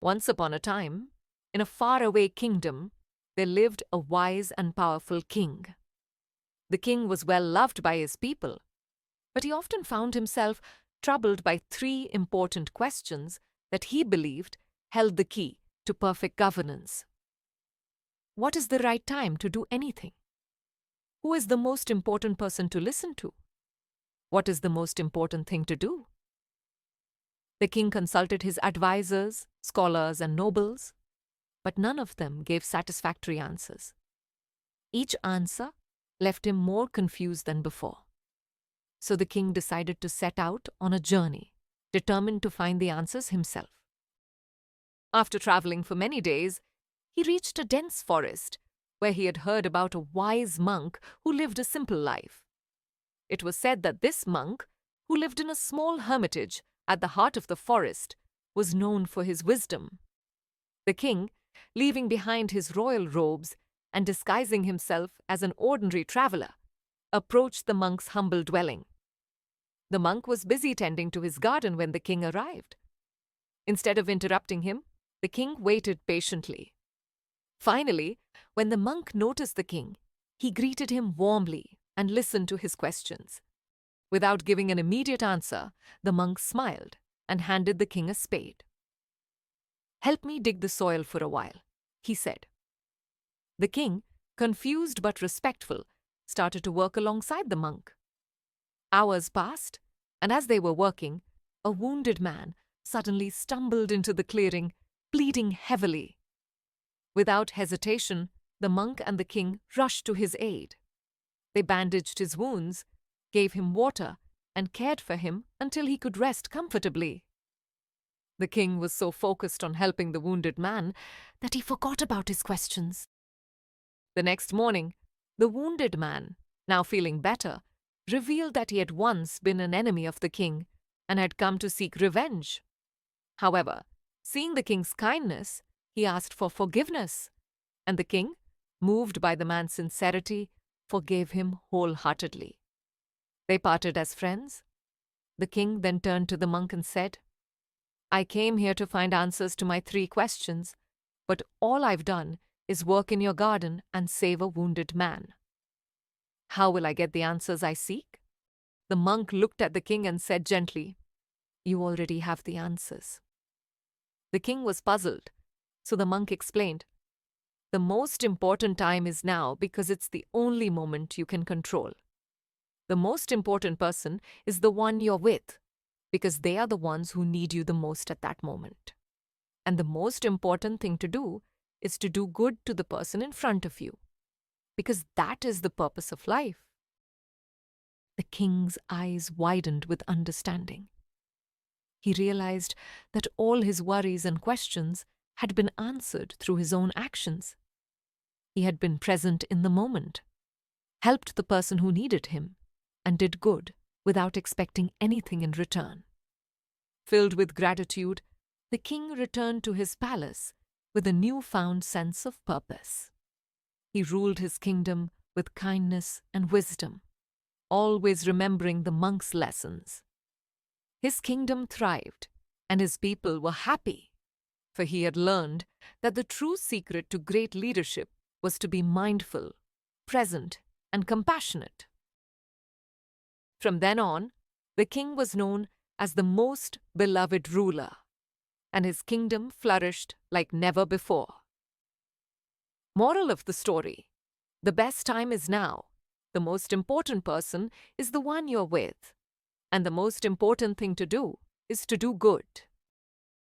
Once upon a time, in a faraway kingdom, there lived a wise and powerful king. The king was well loved by his people, but he often found himself troubled by three important questions that he believed held the key to perfect governance. What is the right time to do anything? Who is the most important person to listen to? What is the most important thing to do? The king consulted his advisors, scholars, and nobles, but none of them gave satisfactory answers. Each answer left him more confused than before. So the king decided to set out on a journey, determined to find the answers himself. After traveling for many days, he reached a dense forest where he had heard about a wise monk who lived a simple life. It was said that this monk, who lived in a small hermitage at the heart of the forest, was known for his wisdom. The king, leaving behind his royal robes and disguising himself as an ordinary traveler, approached the monk's humble dwelling. The monk was busy tending to his garden when the king arrived. Instead of interrupting him, the king waited patiently. Finally, when the monk noticed the king, he greeted him warmly and listened to his questions. Without giving an immediate answer, the monk smiled and handed the king a spade. "Help me dig the soil for a while," he said. The king, confused but respectful, started to work alongside the monk. Hours passed, and as they were working, a wounded man suddenly stumbled into the clearing, bleeding heavily. Without hesitation, the monk and the king rushed to his aid. They bandaged his wounds, gave him water, and cared for him until he could rest comfortably. The king was so focused on helping the wounded man that he forgot about his questions. The next morning, the wounded man, now feeling better, revealed that he had once been an enemy of the king and had come to seek revenge. However, seeing the king's kindness, he asked for forgiveness, and the king, moved by the man's sincerity, forgave him wholeheartedly. They parted as friends. The king then turned to the monk and said, "I came here to find answers to my three questions, but all I've done is work in your garden and save a wounded man. How will I get the answers I seek?" The monk looked at the king and said gently, "You already have the answers." The king was puzzled, so the monk explained, "The most important time is now because it's the only moment you can control. The most important person is the one you're with, because they are the ones who need you the most at that moment. And the most important thing to do is to do good to the person in front of you, because that is the purpose of life." The king's eyes widened with understanding. He realized that all his worries and questions had been answered through his own actions. He had been present in the moment, helped the person who needed him, and did good without expecting anything in return. Filled with gratitude, the king returned to his palace with a newfound sense of purpose. He ruled his kingdom with kindness and wisdom, always remembering the monk's lessons. His kingdom thrived, and his people were happy, for he had learned that the true secret to great leadership was to be mindful, present, and compassionate. From then on, the king was known as the most beloved ruler, and his kingdom flourished like never before. Moral of the story: the best time is now. The most important person is the one you're with, and the most important thing to do is to do good.